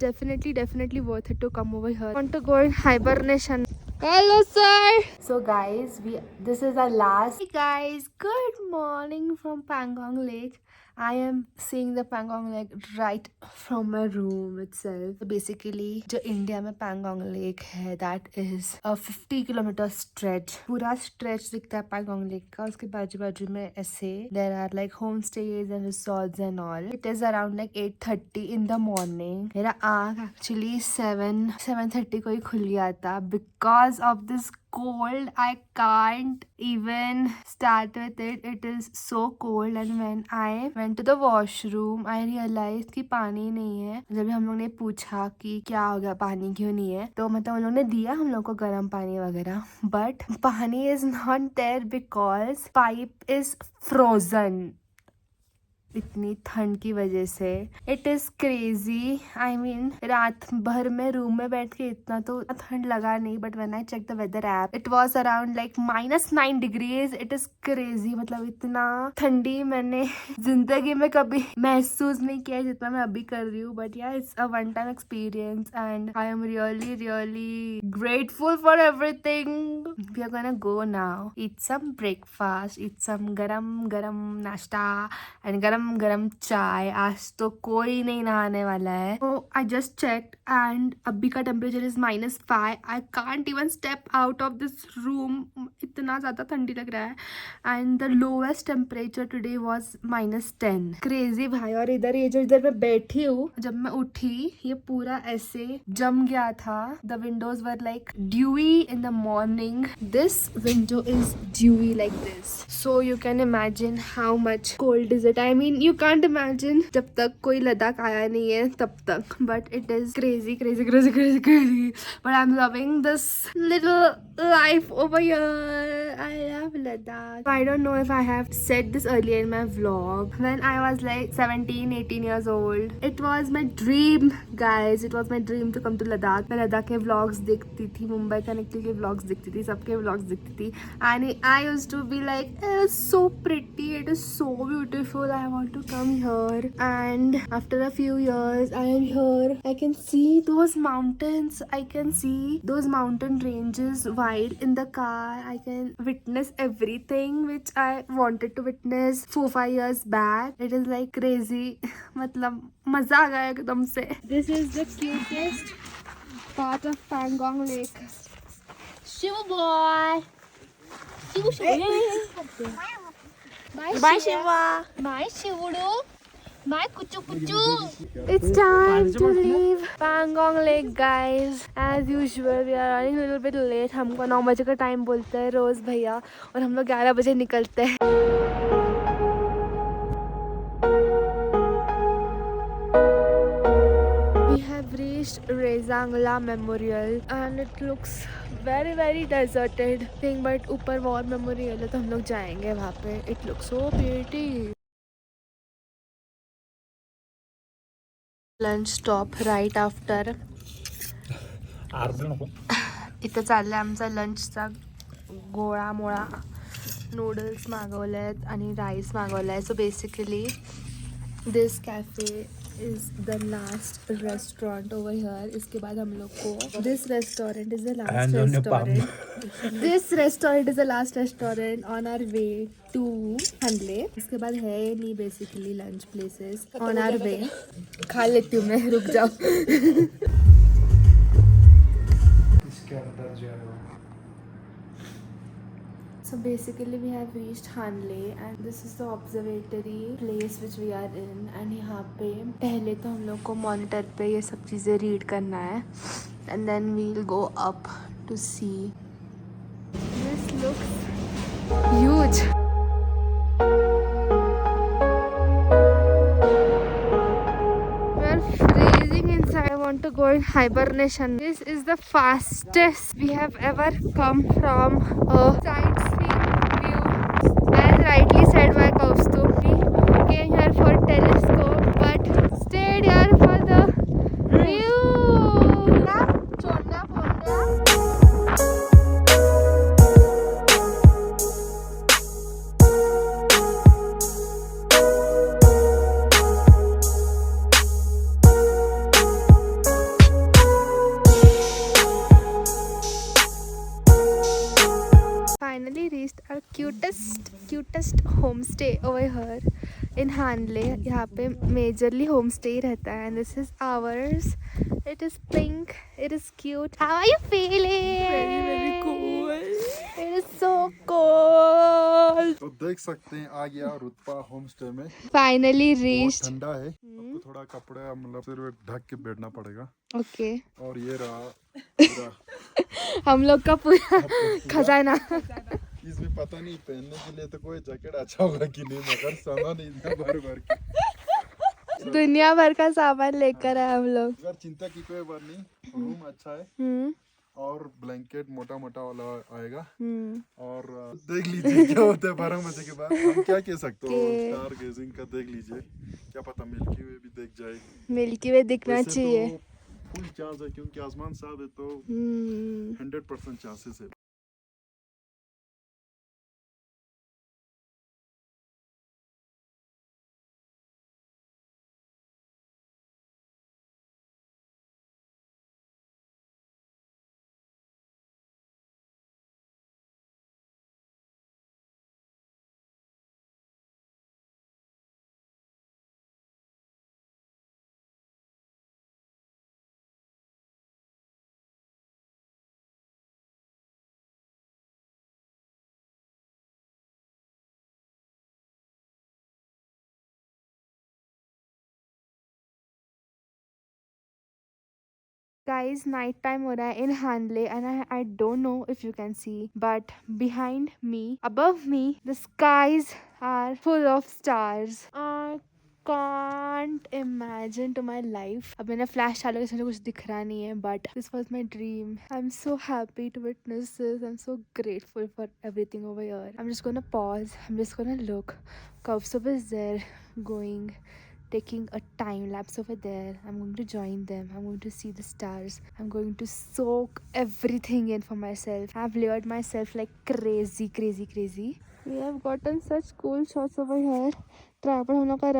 definitely worth it to come over here. I want to go in hibernation. Hello sir. So guys, this is our last. Hey guys, good morning from Pangong Lake. I am seeing the Pangong Lake right from my room itself. So basically, जो India में Pangong Lake है, that is a 50-kilometer stretch. पूरा stretch दिखता है Pangong Lake का. उसके बाजू में ऐसे there are like homestays and resorts and all. It is around like 8:30 in the morning. मेरा आँख actually 7:30 को ही खुल गया था because of this cold. I can't even start with it. It is so cold. And when I went to the washroom, I realized कि पानी नहीं है. जब हम लोग ने पूछा कि क्या हो गया, पानी क्यों नहीं है, तो मतलब उन लोगों ने दिया हम लोग को गर्म पानी वगैरह, बट पानी is not there because pipe is frozen. इतनी ठंड की वजह से. It is crazy. I mean रात भर में रूम में बैठ के इतना तो ठंड लगा नहीं, but when I check the weather app it was around like -9 degrees. It is crazy. मतलब इतना ठंडी मैंने जिंदगी में कभी महसूस नहीं किया जितना मैं अभी कर रही हूँ. But yeah it's a one time experience and I am really grateful for everything. We are gonna go now, eat some breakfast, eat some गरम नाश्ता एंड गरम चाय. आज तो कोई नहीं नहाने वाला है. तो आई जस्ट चेक्ड एंड अभी का temperature is -5. I can't even step out of this room. इतना ज्यादा ठंडी लग रहा है. And the lowest temperature today was -10. Crazy भाई. और इधर ये जो इधर मैं बैठी हूँ, जब मैं उठी ये पूरा ऐसे जम गया था. The windows were like dewy in the morning. This window is dewy like this. So you can imagine how much cold is it. I mean you can't imagine जब तक कोई लद्दाख आया नहीं है तब तक. But it is crazy. But I'm loving this little life over here. I love Ladakh. I don't know if I have said this earlier in my vlog. When I was like 17-18 years old, it was my dream, guys. It was my dream to come to Ladakh. मैं लद्दाख के vlogs देखती थी, Mumbai connective के vlogs देखती थी, सबके vlogs देखती थी. And I used to be like, it is so pretty, it is so beautiful, I want to come here. And after a few years I am here. I can see those mountains, I can see those mountain ranges while in the car. I can witness everything which I wanted to witness 4-5 years back. It is like crazy. मतलब मजा आ गया एकदम से. This is the cutest part of Pangong Lake. Shivu boy. Shivu. Bye Shiva. Bye Shivudu. Bye Kuchu. It's time to leave Pangong Lake, guys. As usual, we are running a little bit late. हमको 9 बजे का time बोलते हैं रोज भैया, और हम लोग 11 बजे निकलते हैं. We have reached Rezangla Memorial and it looks very deserted thing, but ऊपर वॉर मेमोरियल है तो हम लोग जाएंगे वहाँ पे. It looks so pretty. Lunch stop right after. इथं चाललंय आमचा लंचचा गोळा मोळा. नूडल्स मागवलेत आणि राईस मागवलाय. So basically this cafe is the last restaurant over here. इसके बाद हम लोग को this restaurant is the last restaurant. This restaurant is the last restaurant on our way to Hanle. इसके बाद है नहीं basically lunch places on our way. खा लेती हूँ मैं, रुक जाओ. इसके अंदर जो है So basically we have reached Hanle and this is the observatory place which we are in. And यहाँ पे पहले तो हम लोग को मॉनिटर पे ये सब चीज़ें रीड करना है and then we'll go up to see. This looks huge. We are freezing inside. I want to go in hibernation. This is the fastest we have ever come from a sightseeing view. As rightly said by Kaustubh, we came here for telescope but stayed here for the view. Cutest home stay over here in Hanle. यहाँ पे majorly home stay ही रहता है. And this is ours. It is pink. It is cute. How are you feeling? Very cool. It is so cold. तो देख सकते हैं आ गया रुतबा होम स्टे में. Finally बहुत reached. ठंडा है. आपको थोड़ा कपड़े मतलब सिर्फ ढक के बैठना पड़ेगा. Okay. और ये रहा पूरा हम लोग का पूरा खजाना. इसमें पता नहीं पहनने के लिए तो कोई जैकेट अच्छा होगा कि नहीं, मगर सामान इतना भर भर के दुनिया भर का सामान लेकर आए हम लोग. अगर चिंता की कोई बात नहीं. रूम अच्छा है. और ब्लैंकेट मोटा मोटा वाला आएगा. और देख लीजिए क्या होता है 12 बजे के बाद. हम क्या कह सकते हो, स्टार गेजिंग का देख लीजिए. क्या पता मिल्की वे भी देख जाए. मिल्की वे दिखना चाहिए. फुल चांस है क्योंकि आसमान साफ है तो 100% चांसेस है. Guys, night time हो रहा है in Hanle and I don't know if you can see, but behind me, above me, the skies are full of stars. I can't imagine to my life. अब मैंने flash चालू किया, कुछ दिख रहा नहीं है, but this was my dream. I'm so happy to witness this. I'm so grateful for everything over here. I'm just gonna pause. I'm just gonna look. Kaustubh is there going, taking a time lapse over there. I'm going to join them. I'm going to see the stars. I'm going to soak everything in for myself. I've layered myself like crazy. We have gotten such cool shots over here. Tripod हम लोग का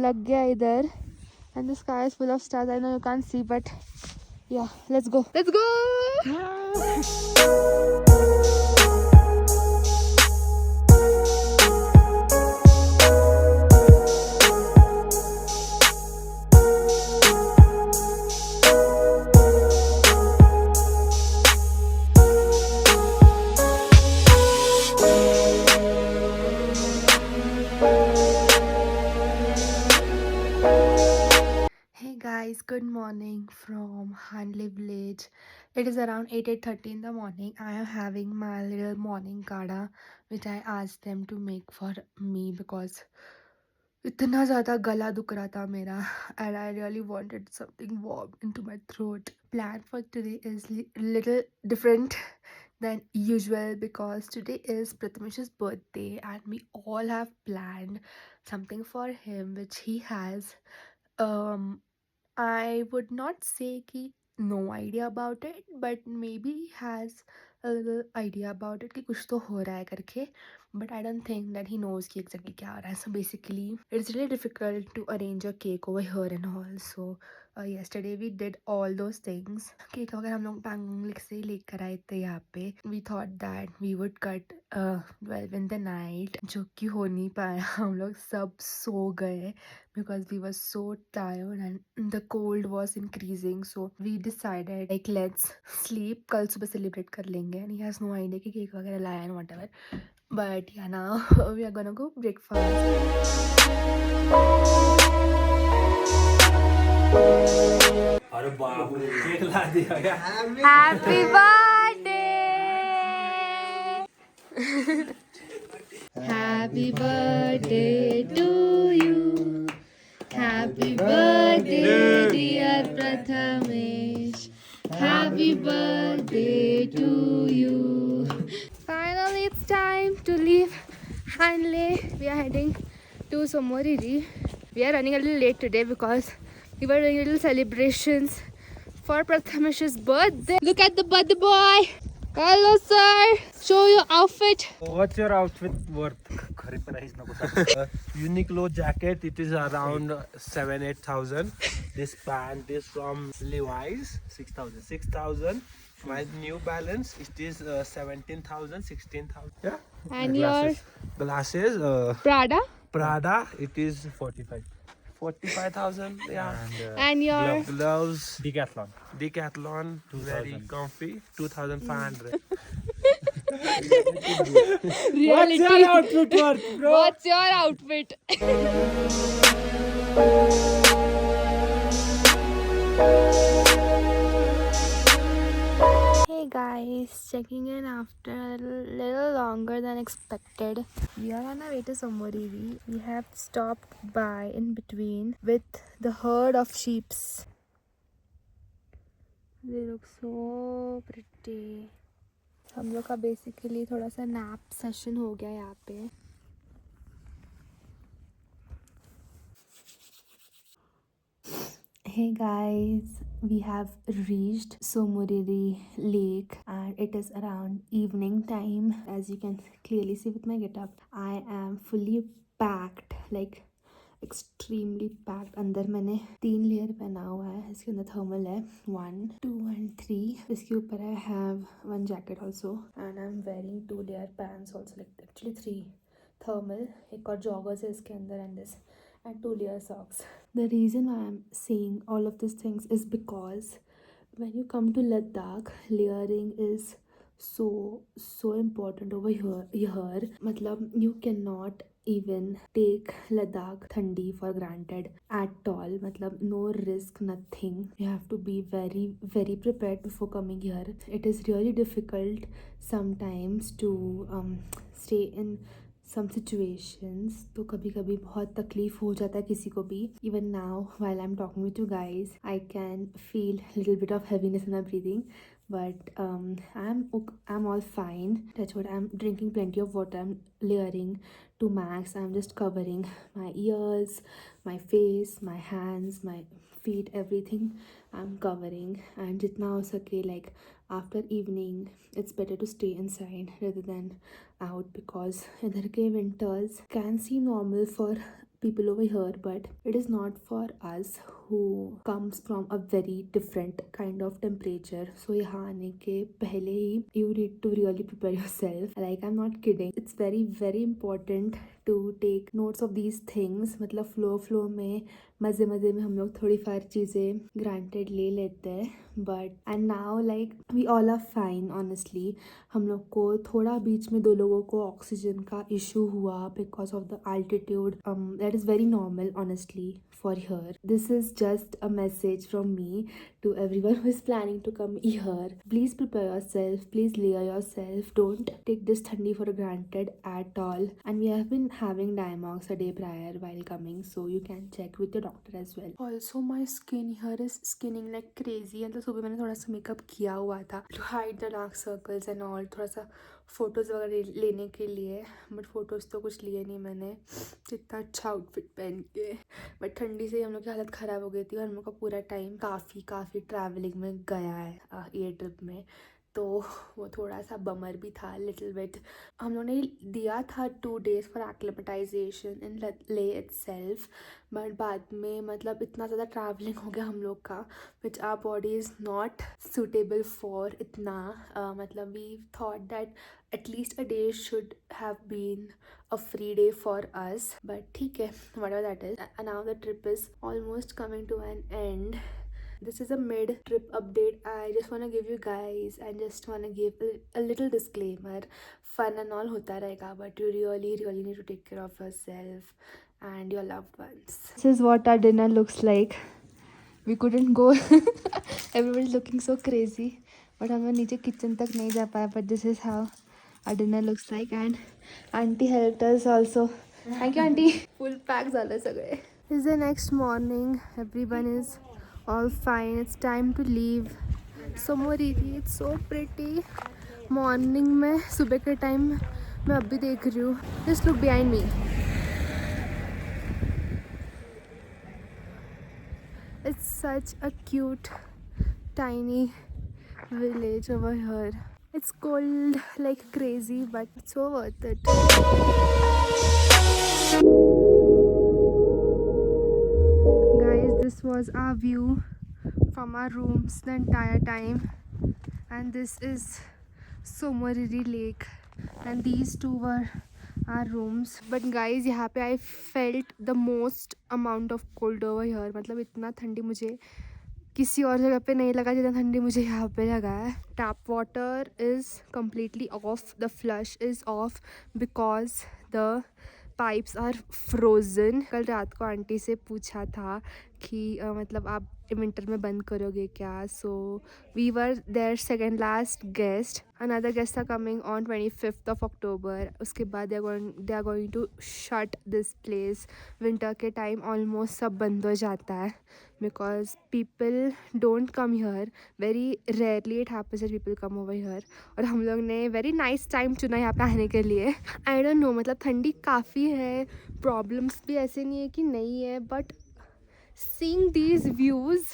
लग गया इधर. And the sky is full of stars. I know you can't see, but yeah, let's go. Guys, good morning from Hanle village. It is around 8:30 in the morning. I am having my little morning kada which I asked them to make for me because इतना ज़्यादा गला दुख रहा था मेरा and I really wanted something warm into my throat. Plan for today is little different than usual because today is Prathamesh's birthday and we all have planned something for him which he has I would not say कि no idea about it, but maybe he has a little idea about it कि कुछ तो हो रहा है करके. But I don't think that he knows कि exactly क्या हो रहा है. So basically, it's really difficult to arrange a cake over here and all. So yesterday we did all those things. Cake वगैरह हम लोग पैंगोंग से लेकर आए थे यहाँ पे. We thought that we would cut 12 in the night, जो कि हो नहीं पाया. हम लोग सब सो गए because we were so tired and the cold was increasing. So we decided like let's sleep. कल सुबह celebrate कर लेंगे. And he has no idea कि cake वगैरह लाया and whatever. But yeah, now we are gonna go breakfast. अरे बाप रे केक ला दिया क्या? Happy birthday! Happy birthday to you. Happy birthday, dear Prathamesh. Happy birthday to you. Finally, it's time to leave Hanle. We are heading to Somoriri. We are running a little late today because we were doing little celebrations for Prathamesh's birthday. Look at the birthday boy. Hello, sir. Show your outfit. What's your outfit worth? Uniqlo jacket, it is around 7,000-8,000. This pant is from Levi's, 6,000. My New Balance, it is 17,000, 16,000. Yeah. And your Glasses, Prada? Prada, it is 45,000. Yeah. And your Gloves, Decathlon, very comfy, 2,500. reality. outfit worth, bro? What's your outfit? Hey guys, checking in after a little longer than expected. We are on our way to Somoriri. We have stopped by in between with the herd of sheeps. They look so pretty. हम लोग का basically थोड़ा सा nap session हो गया यहाँ पे. Hey guys, we have reached Somoriri Lake and it is around evening time. As you can clearly see with my getup, I am fully packed, like extremely packed. अंदर मैंने 3 layer पहना हुआ है. इसके अंदर थर्मल है 1, 2 and 3. इसके ऊपर I have 1 jacket also and I'm wearing 2 layer pants also, like actually 3 thermal. एक और joggers है इसके अंदर and this and 2 layer socks. The reason why I'm saying all of these things is because when you come to Ladakh, layering is so important over here. मतलब you cannot even take Ladakh thandi for granted at all. मतलब no risk, nothing. You have to be very prepared before coming here. It is really difficult sometimes to stay in some situations. तो कभी कभी बहुत तकलीफ हो जाता है किसी को भी. Even now while I'm talking with you guys, I can feel little bit of heaviness in my breathing, but I'm all fine. That's what I'm drinking plenty of water. I'm layering to max. I'm just covering my ears, my face, my hands, my feet, everything I'm covering. And jitna ho sake, like after evening, it's better to stay inside rather than out, because idhar ke winters can seem normal for people over here, but it is not for us who comes from a very different kind of temperature. So यहाँ आने के पहले ही you need to really prepare yourself. Like I'm not kidding. It's very important to take notes of these things. मतलब flow में मज़े में हम लोग थोड़ी फार चीज़ें granted ले लेते हैं, but and now like we all are fine honestly. हम लोग को थोड़ा बीच में 2 लोगों को ऑक्सीजन का इशू हुआ because of the altitude. That is very normal honestly for here. This is just a message from me to everyone who is planning to come here. Please prepare yourself, please layer yourself. Don't take this thandi for granted at all. And we have been having Diamox a day prior while coming, so you can check with your doctor as well. Also my skin here is skinning like crazy, and तो सुबह मैंने थोड़ा सा makeup किया हुआ था to hide the dark circles and all, थोड़ा सा फ़ोटोज़ वगैरह लेने के लिए. बट फ़ोटोज़ तो कुछ लिए नहीं मैंने, इतना अच्छा आउटफिट पहन के. बट ठंडी से हम लोग की हालत ख़राब हो गई थी, और हम लोग का पूरा टाइम काफ़ी ट्रैवलिंग में गया है ये ट्रिप में. तो वो थोड़ा सा बमर भी था लिटिल बिट. हम लोगों ने दिया था 2 days फॉर एक्लेमेटाइजेशन इन ले इटसेल्फ, बट बाद में मतलब इतना ज़्यादा ट्रैवलिंग हो गया हम लोग का, which our body is not suitable for इतना. मतलब we thought that at least a day should have been a free day for us, but ठीक है, whatever that is. And now the trip is almost coming to an end. This is a mid-trip update. I just want to give you guys and just want to give a little disclaimer. Fun and all hota rahega, but you really need to take care of yourself and your loved ones. This is what our dinner looks like. We couldn't go. Everybody's looking so crazy, but हम लोग नीचे kitchen तक नहीं जा पाए. But this is how our dinner looks like, and auntie helped us also. Thank you, auntie. Full pack झालं सगळे. It's the next morning. Everyone is all fine. It's time to leave Somoriri. It's so pretty. Morning में सुबह के time मैं अभी देख रही हूँ. Just look behind me. It's such a cute, tiny village over here. It's cold like crazy, but it's so worth it. Guys, this was our view from our rooms the entire time, and this is Somoriri Lake. and these two were our rooms. But guys, यहाँ पे I felt the most amount of cold over here. मतलब इतना ठंडी मुझे किसी और जगह पे नहीं लगा जितना ठंडी मुझे यहाँ पे लगा है. Tap water is completely off. The flush is off because the pipes are frozen. कल रात को आंटी से पूछा था कि मतलब आप विंटर में बंद करोगे क्या. So we were their second last guest. Another guests are coming on 25th of October. उसके बाद they are going to shut this place. Winter के time almost सब बंद हो जाता है because people don't come here. Very rarely it happens that people come over here. और हम लोग ने very nice time चुना यहाँ पे आने के लिए. I don't know, मतलब ठंडी काफ़ी है, problems भी ऐसे नहीं है कि नहीं है, but seeing these views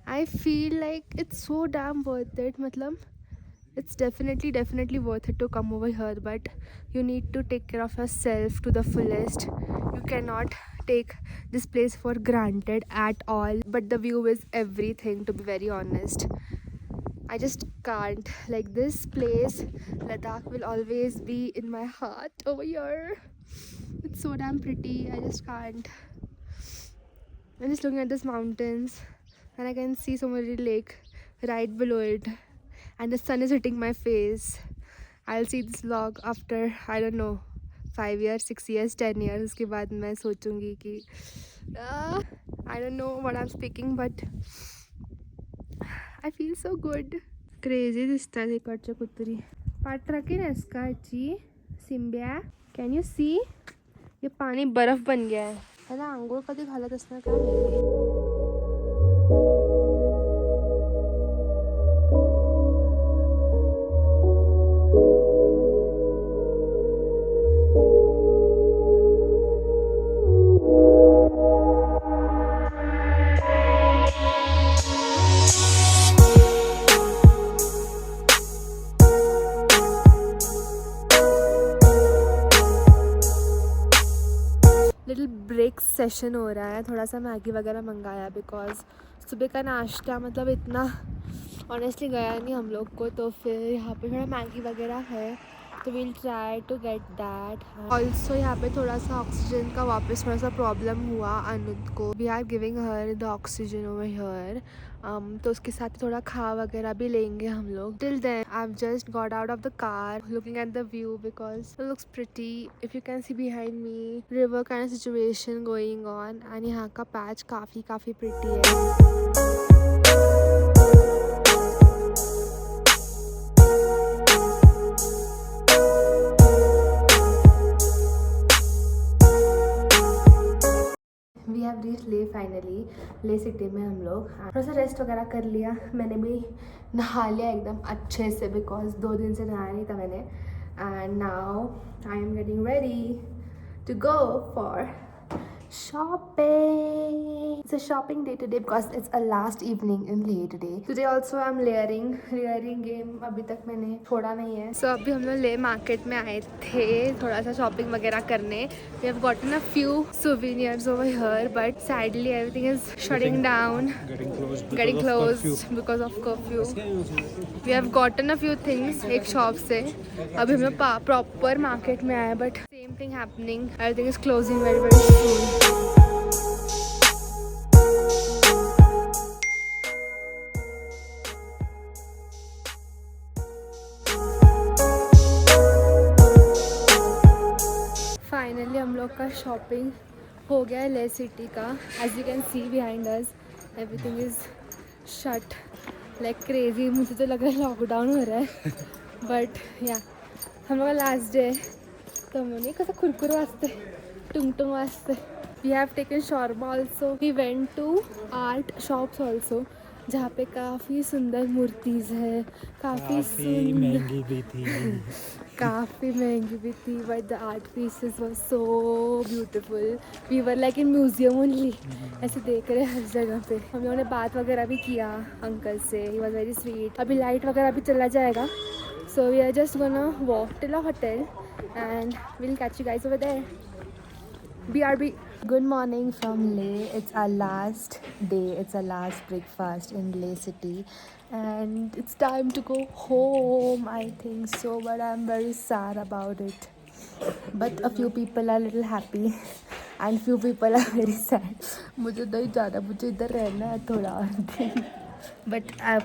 I feel like it's so damn worth it. मतलब it's definitely worth it to come over here, but you need to take care of yourself to the fullest. You cannot take this place for granted at all, but the view is everything, to be very honest. I just can't, like, this place Ladakh will always be in my heart over here. It's so damn pretty. I just can't. I'm just looking at these mountains and I can see Somari Lake right below it, and the sun is hitting my face. I'll see this vlog after, I don't know, 5 years, 6 years, 10 years. उसके बाद मैं सोचूंगी कि I don't know what I'm speaking, but I feel so good. Crazy दिसता है इकडच्या कुत्री. पाठ रखी ना इसका अच्छी सिम्बिया. Can you see? ये पानी बर्फ बन गया है. त्याला आंघोळ कधी घालत असणार काय माहिती. लिटिल ब्रेक सेशन हो रहा है. थोड़ा सा मैगी वगैरह मंगाया बिकॉज सुबह का नाश्ता मतलब इतना ऑनेस्टली गया नहीं हम लोग को, तो फिर यहाँ पे थोड़ा मैगी वगैरह है तो we'll try to get that. Also यहाँ पे थोड़ा सा ऑक्सीजन का वापस थोड़ा सा प्रॉब्लम हुआ अनुद को. We are giving her the oxygen over here. तो उसके साथ थोड़ा खा वगैरह भी लेंगे हम लोग. Till then I have just got out of the car looking at the view because it looks pretty. If you can see behind me river kind of situation going on, and यहाँ का patch काफ़ी pretty है. We have reach Leh finally. Leh city में हम लोग थोड़ा सा rest वगैरह कर लिया. मैंने भी नहा लिया एकदम अच्छे से बिकॉज 2 दिन से नहाया नहीं था मैंने. And now I am getting ready to go for shopping. It's a shopping day today because it's a last evening in Leh today. Today also I'm layering game अभी तक मैंने छोड़ा नहीं है. So अभी हम लोग ले मार्केट में आए थे थोड़ा सा शॉपिंग वगैरह करने. We have gotten a few souvenirs over here, but sadly everything is shutting down, getting closed because of curfew. We have gotten a few things एक शॉप से. अभी हम लोग प्रॉपर मार्केट में आए, but same thing happening. Everything is closing very soon. Finally हम लोग का शॉपिंग हो गया है ले सिटी का. As you can see behind us everything is shut like crazy. मुझे तो लग रहा है लॉकडाउन हो रहा है, बट या हम लोग का लास्ट डे तो मुझे कसं कुरकुर वाजते टुंगटुंग वाजते. We have taken shawarma also. We went to art shops also जहाँ पे काफ़ी सुंदर मूर्तिज है. काफ़ी महंगी भी थी काफ़ी महंगी भी थी, but the art pieces were so beautiful. We were like in museum only. ऐसे देख रहे हर जगह पे. हम लोगों ने बात वगैरह भी किया अंकल से. He was very sweet. अभी लाइट वगैरह भी चला जाएगा, so we are just gonna walk till a hotel and will catch you guys over there. BRB. Good morning from Leh. It's our last day. It's our last breakfast in Leh city, and it's time to go home. I think so, but I'm very sad about it. But a few people are a little happy, and few people are very sad. मुझे नहीं जाना, मुझे इधर रहना है थोड़ा दिन. But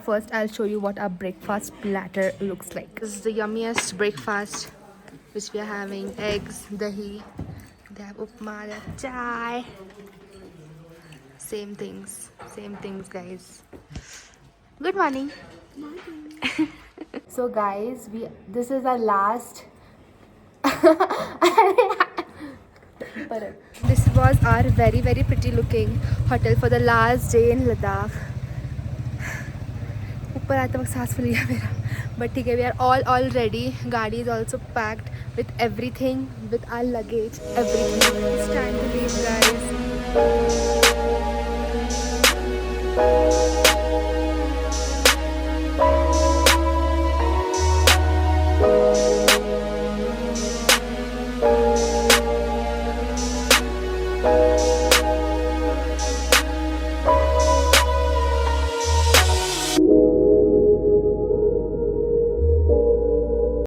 first, I'll show you what our breakfast platter looks like. This is the yummiest breakfast which we are having: eggs, dahi. They have upma, they have chai. Same things, guys. Good morning. So, guys, this is our last. This was our very pretty looking hotel for the last day in Ladakh. ऊपर आते वक्त सांस फूल गया मेरा, but ठीक है. We are all ready. गाड़ी is also packed with everything, with our luggage, everything. It's time to leave, guys.